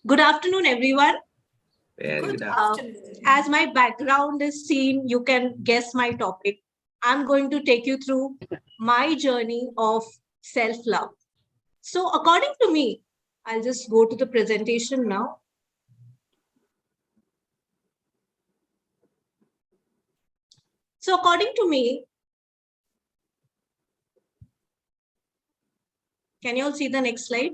Good afternoon, everyone. Very Good good afternoon. afternoon. As my background is seen, you can guess my topic. I'm going to take you through my journey of self-love. So, according to me, I'll just go to the presentation now. So, according to me, can you all see the next slide?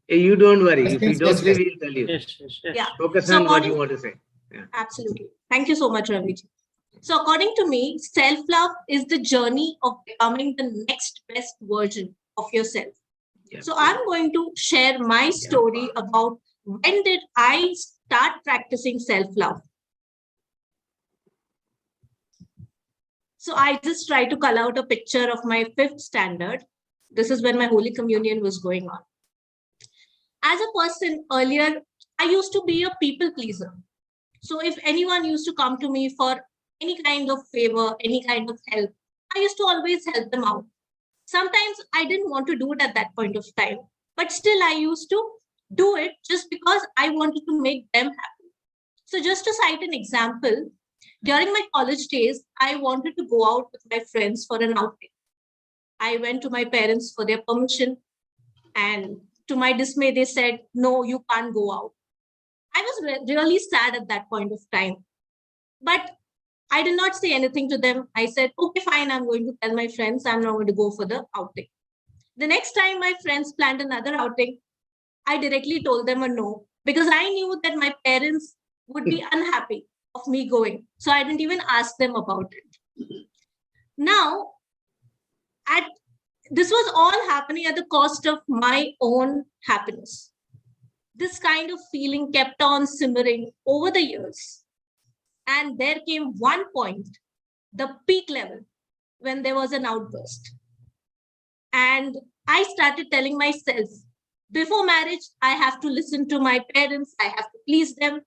Hey, you don't worry. If you Yes, don't yes, see, yes. we'll tell you. Yes. Yeah. Focus So on what according- you want to say. Absolutely. Thank you so much, Raviji. So, according to me, self-love is the journey of becoming the next best version of yourself. Yeah. So I'm going to share my story about when did I start practicing self-love. So I just try to color out a picture of my 5th standard. This is when my Holy Communion was going on. As a person earlier, I used to be a people pleaser. So if anyone used to come to me for any kind of favor, any kind of help, I used to always help them out. Sometimes I didn't want to do it at that point of time, but still I used to do it just because I wanted to make them happy. So just to cite an example, during my college days, I wanted to go out with my friends for an outing. I went to my parents for their permission, and to my dismay, they said, "No, you can't go out." I was really sad at that point of time, but I did not say anything to them. I said, "Okay, fine, I'm going to tell my friends I'm not going to go for the outing." The next time my friends planned another outing, I directly told them a no because I knew that my parents would be unhappy of me going. So I didn't even ask them about it. Now, at this was all happening at the cost of my own happiness. This kind of feeling kept on simmering over the years. And there came one point, the peak level, when there was an outburst. And I started telling myself, before marriage, I have to listen to my parents, I have to please them.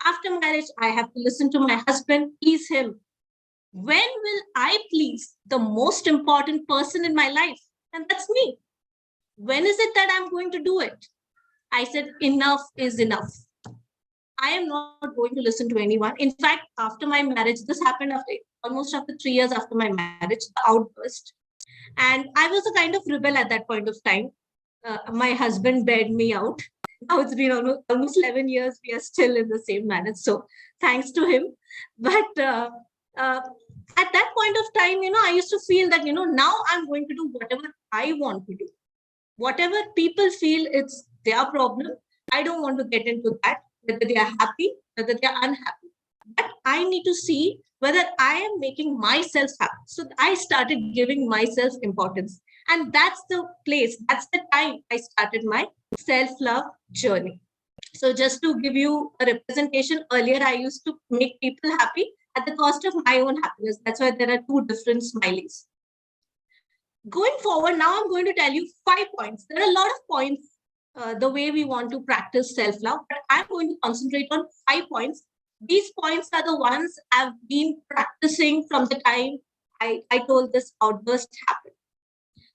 After marriage, I have to listen to my husband, please him. When will I please the most important person in my life? And that's me. When is it that I'm going to do it? I said, enough is enough. I am not going to listen to anyone. In fact, after my marriage, this happened almost after 3 years after my marriage, the outburst. And I was a kind of rebel at that point of time. My husband bailed me out. Now it's been almost 11 years. We are still in the same marriage. So thanks to him. But at that point of time, I used to feel that, now I'm going to do whatever I want to do. Whatever people feel, it's their problem. I don't want to get into that, whether they are happy, whether they are unhappy. But I need to see whether I am making myself happy. So I started giving myself importance. And that's the place, that's the time I started my self-love journey. So just to give you a representation, earlier I used to make people happy at the cost of my own happiness. That's why there are two different smileys. Going forward, now I'm going to tell you 5 points. There are a lot of points the way we want to practice self-love, but I'm going to concentrate on 5 points. These points are the ones I've been practicing from the time I told this outburst happened.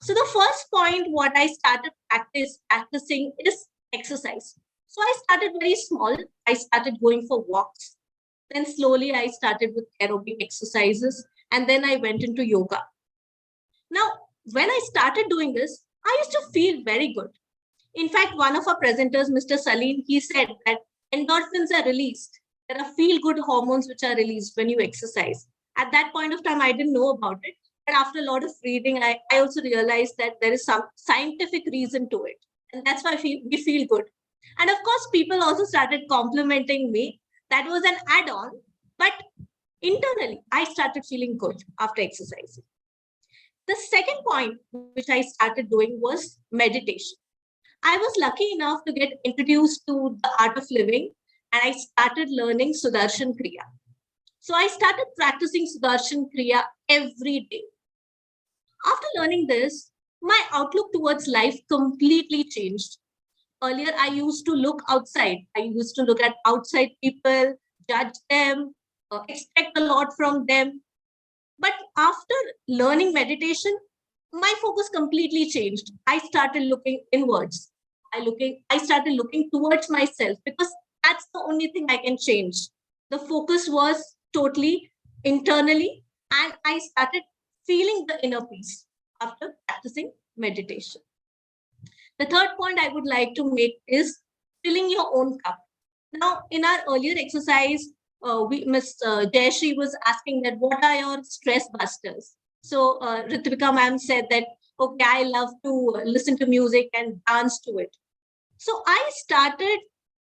So the first point, what I started practicing is exercise. So I started very small. I started going for walks. Then slowly I started with aerobic exercises, and then I went into yoga. Now, when I started doing this, I used to feel very good. In fact, one of our presenters, Mr. Salim, he said that endorphins are released. There are feel-good hormones which are released when you exercise. At that point of time, I didn't know about it. But after a lot of reading, I also realized that there is some scientific reason to it. And that's why we feel good. And of course, people also started complimenting me. That was an add-on. But internally, I started feeling good after exercising. The second point which I started doing was meditation. I was lucky enough to get introduced to the art of living, and I started learning Sudarshan Kriya. So I started practicing Sudarshan Kriya every day. After learning this, my outlook towards life completely changed. Earlier, I used to look outside. I used to look at outside people, judge them, expect a lot from them. But after learning meditation, my focus completely changed. I started looking inwards. I started looking towards myself, because that's the only thing I can change. The focus was totally internally, and I started feeling the inner peace after practicing meditation. The third point I would like to make is filling your own cup. Now, in our earlier exercise, Miss Jayashree was asking that what are your stress busters? So Ritvika ma'am said that, okay, I love to listen to music and dance to it. So I started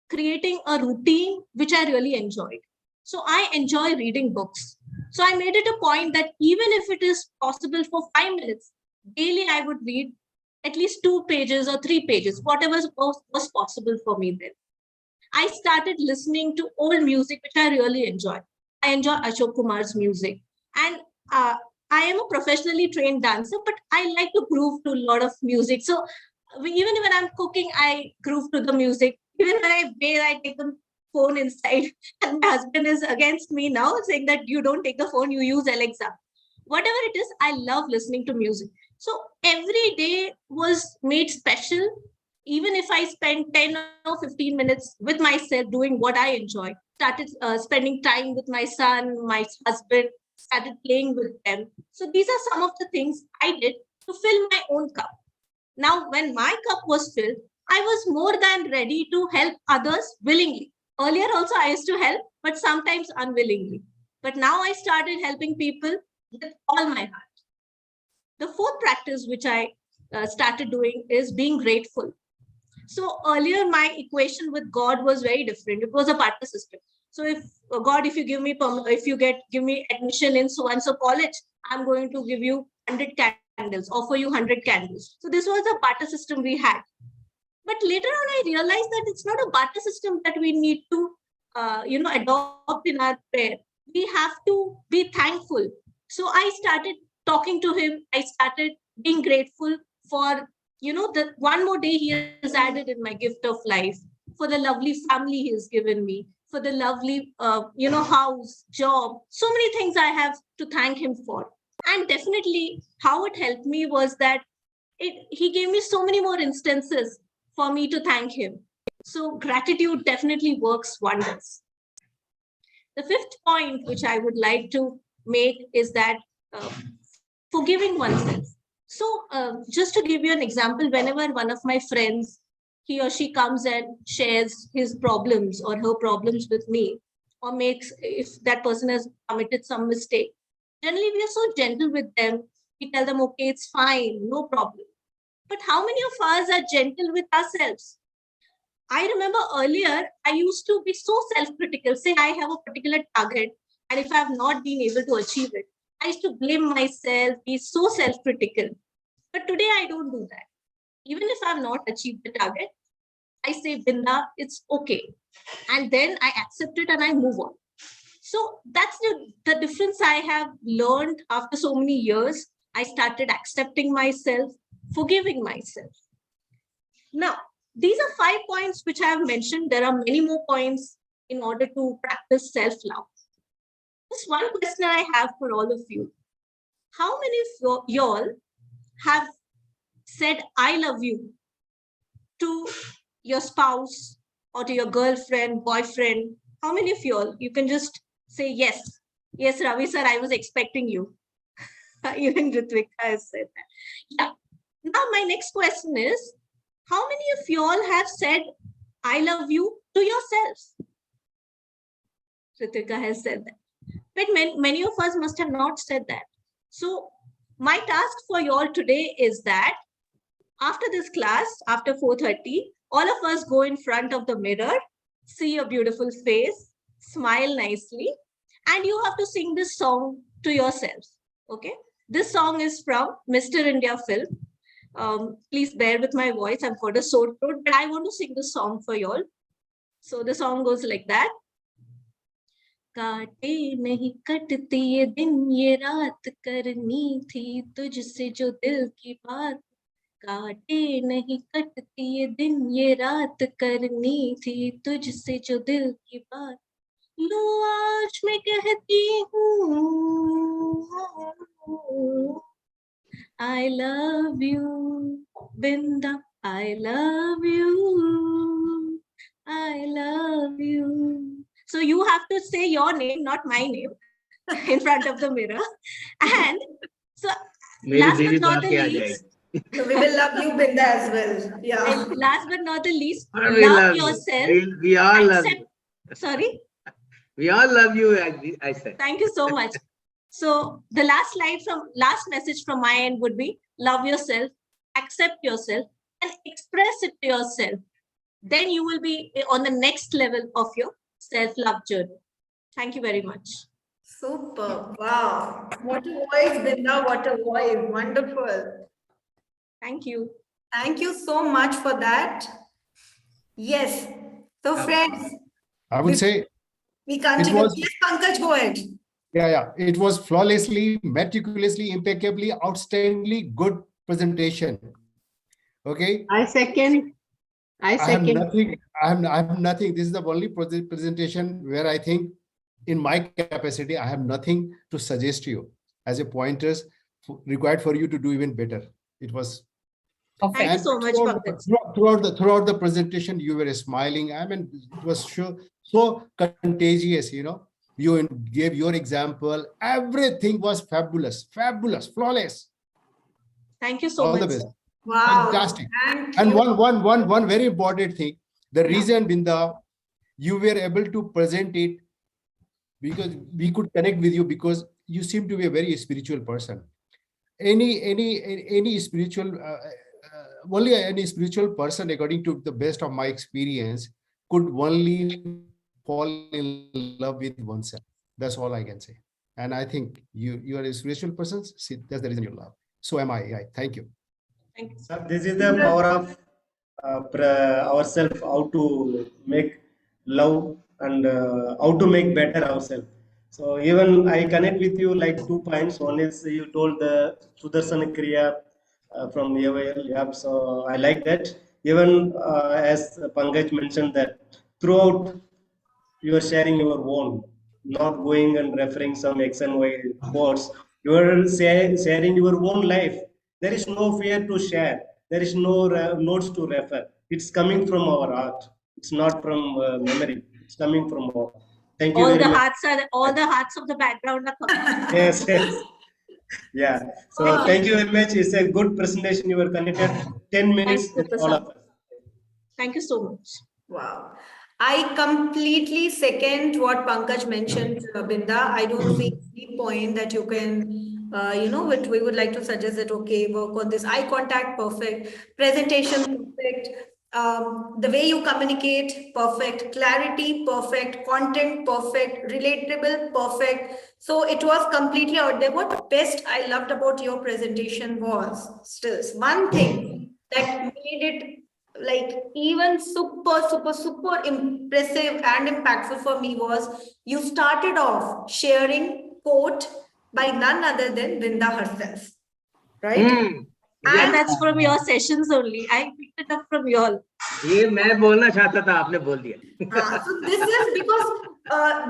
creating a routine which I really enjoyed. So I enjoy reading books. So I made it a point that even if it is possible for 5 minutes daily, I would read at least 2 pages or 3 pages, whatever was possible for me then. I started listening to old music, which I really enjoy. I enjoy Ashok Kumar's music. And I am a professionally trained dancer, but I like to groove to a lot of music. So even when I'm cooking, I groove to the music. Even when I bathe, I take the phone inside. And my husband is against me now, saying that you don't take the phone, you use Alexa. Whatever it is, I love listening to music. So every day was made special. Even if I spend 10 or 15 minutes with myself doing what I enjoy, started spending time with my son, my husband, started playing with them. So these are some of the things I did to fill my own cup. Now, when my cup was filled, I was more than ready to help others willingly. Earlier also I used to help, but sometimes unwillingly. But now I started helping people with all my heart. The fourth practice which I started doing is being grateful. So earlier my equation with God was very different. It was a barter system. So if God, if you give me give me admission in so and so college, I'm going to give you 100 candles, offer you 100 candles. So this was a barter system we had. But later on, I realized that it's not a barter system that we need to, adopt in our prayer. We have to be thankful. So I started talking to him. I started being grateful for, the one more day he has added in my gift of life, for the lovely family he has given me, for the lovely, house, job. So many things I have to thank him for. And definitely, how it helped me was that he gave me so many more instances for me to thank him. So gratitude definitely works wonders. The fifth point, which I would like to make, is that uh, forgiving oneself. So just to give you an example, whenever one of my friends, he or she comes and shares his problems or her problems with me, or makes, if that person has committed some mistake, generally we are so gentle with them. We tell them, okay, it's fine, no problem. But how many of us are gentle with ourselves? I remember earlier, I used to be so self critical. Say, I have a particular target, and if I have not been able to achieve it, I used to blame myself, be so self critical. But today, I don't do that. Even if I have not achieved the target, I say, Binda, it's okay. And then I accept it and I move on. So that's the difference I have learned after so many years. I started accepting myself, forgiving myself. Now, these are 5 points which I have mentioned. There are many more points in order to practice self-love. Just one question I have for all of you. How many of y'all have said, I love you to your spouse or to your girlfriend, boyfriend? How many of y'all? You can just say yes. Yes, Ravi sir, I was expecting you. Even Ritvika has said that. Yeah. Now, my next question is, how many of y'all have said, I love you to yourselves? Ritika has said that. But many of us must have not said that. So my task for y'all today is that after this class, after 4:30, all of us go in front of the mirror, see your beautiful face, smile nicely, and you have to sing this song to yourselves. Okay? This song is from Mr. India film. Please bear with my voice. I've got a sore throat, but I want to sing the song for y'all. So the song goes like that. काटे नहीं कटती ये दिन ये रात करनी थी तुझसे जो दिल की बात काटे नहीं कटती ये दिन ये रात करनी थी तुझसे जो दिल की बात लो आज मैं कहती हूँ I love you, Binda. I love you. I love you. So you have to say your name, not my name, in front of the mirror. And so मेरी last बीवी but not भाग the के आ least, जाएगी. So we will love you, Binda, as well. Yeah. and last but not the least, Or we love love you. yourself. We all love Accept. you. Sorry. We all love you, I said. Thank you so much. So the last message from my end would be love yourself, accept yourself, and express it to yourself. Then you will be on the next level of your self-love journey. Thank you very much. Super. Wow. What a voice, Binda. What a voice. Wonderful. Thank you. Thank you so much for that. Yes. So, friends, I would say, we continue. was- Yes, Pankaj, go ahead. yeah, it was flawlessly, meticulously, impeccably, outstandingly good presentation. Okay. I second. I I have second. nothing. I have nothing. This is the only presentation where I think, in my capacity, I have nothing to suggest to you as a pointers required for you to do even better. It was. Thank you and so much, Pankaj. throughout the presentation, you were smiling. I mean, it was so contagious. You know, you gave your example. Everything was fabulous, flawless. Thank you so All much. the best. sir. Wow. Fantastic. Thank And you. one very important thing, the reason, Binda, you were able to present it because we could connect with you because you seem to be a very spiritual person. Any spiritual, only any spiritual person, according to the best of my experience, could only fall in love with oneself. That's all I can say. And I think you are a spiritual person. See, that's the reason you love. So am I. Thank you. Thank you. Sir, this is the power of ourselves, how to make love and how to make better ourselves. So even I connect with you like 2 points. One is you told the Sudarsana Kriya from AOL. Yep. So I like that. Even as Pankaj mentioned that throughout you are sharing your own, not going and referring some X and Y quotes. You are sharing your own life. There is no fear to share. There is no notes to refer. It's coming from our heart. It's not from memory. It's coming from our. Thank you All very the much. hearts of the background are coming. Yes, yes. Yeah. So thank you very much. It's a good presentation. You were connected 10 minutes Thank you, with all of us. Thank you so much. Wow. I completely second what Pankaj mentioned, Binda. I don't see any point that you can, what we would like to suggest that, okay, work on this. Eye contact, perfect. Presentation, perfect. The way you communicate, perfect. Clarity, perfect. Content, perfect. Relatable, perfect. So it was completely out there. What best I loved about your presentation was still one thing that made it like even super impressive and impactful for me was you started off sharing quote by none other than Binda herself, right? And And that's from your sessions only. I picked it up from you all. ये मैं बोलना चाहता था, आपने बोल दिया. so this is because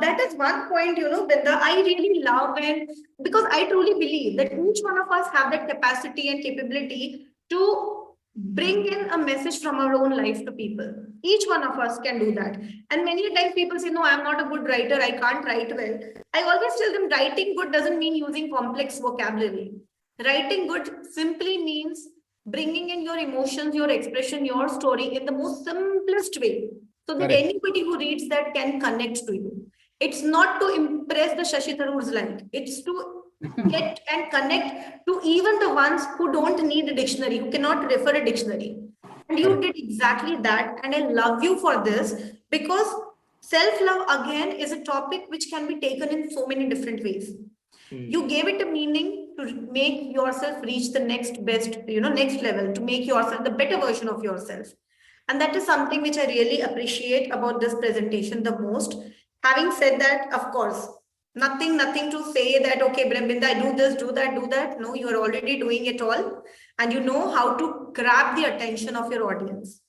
that is one point, Binda, I really love when, because I truly believe that each one of us have that capacity and capability to bring in a message from our own life to people. Each one of us can do that. And many times people say, no, I'm not a good writer. I can't write well. I always tell them writing good doesn't mean using complex vocabulary. Writing good simply means bringing in your emotions, your expression, your story in the most simplest way. So that anybody who reads that can connect to you. It's not to impress the Shashi Tharoor's like. It's to get and connect to even the ones who don't need a dictionary, who cannot refer a dictionary. And you did exactly that. And I love you for this because self-love again is a topic which can be taken in so many different ways. You gave it a meaning to make yourself reach the next best, next level, to make yourself the better version of yourself. And that is something which I really appreciate about this presentation the most. Having said that, of course, nothing to say that, okay, Binda, do this, do that. No, you are already doing it all. And you know how to grab the attention of your audience.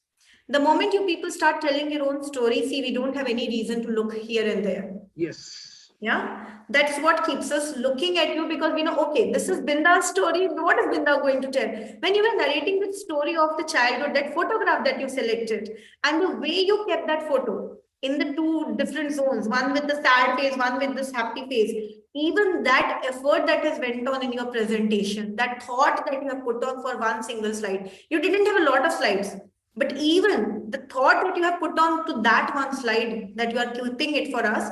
The moment you people start telling your own story, see, we don't have any reason to look here and there. Yes. Yeah, that's what keeps us looking at you because we know, okay, this is Binda's story. What is Binda going to tell? When you were narrating the story of the childhood, that photograph that you selected, and the way you kept that photo in the two different zones, one with the sad face, one with this happy face, even that effort that has went on in your presentation, that thought that you have put on for one single slide, you didn't have a lot of slides. But even the thought that you have put on to that one slide that you are keeping it for us,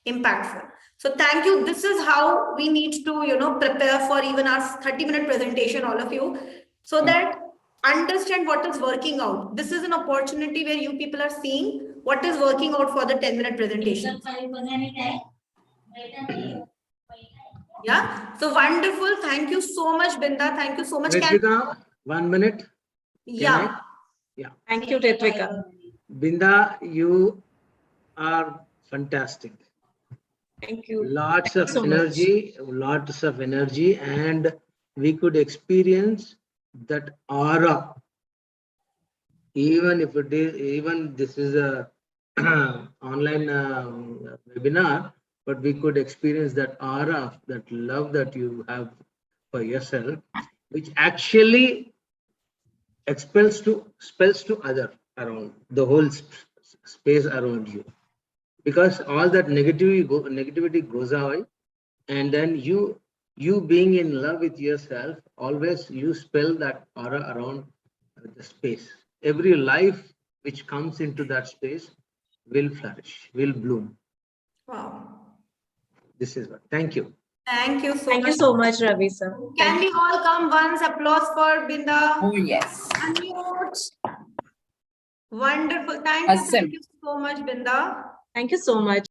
impactful. So thank you. This is how we need to, prepare for even our 30-minute presentation, all of you, so that understand what is working out. This is an opportunity where you people are seeing what is working out for the 10-minute presentation. Yeah. So wonderful. Thank you so much, Binda. Thank you so much. Ritvika, 1 minute. Yeah. Thank you, Ritvika. Binda, you are fantastic. Thank you. Lots Thank of you so energy, and we could experience that aura. Even if it is, even this is a online webinar, but we could experience that aura, that love that you have for yourself, which actually spells to other around the whole space around you, because all that negativity goes away, and then you being in love with yourself, always you spell that aura around the space. Every life which comes into that space will flourish, will bloom. Wow. This is what. Thank you. Thank you so Thank much. you so much, Ravi sir. Can we all come once? Applause for Binda. Oh, yes. Unmute. Wonderful. Thank Awesome. you so much, Binda. Thank you so much.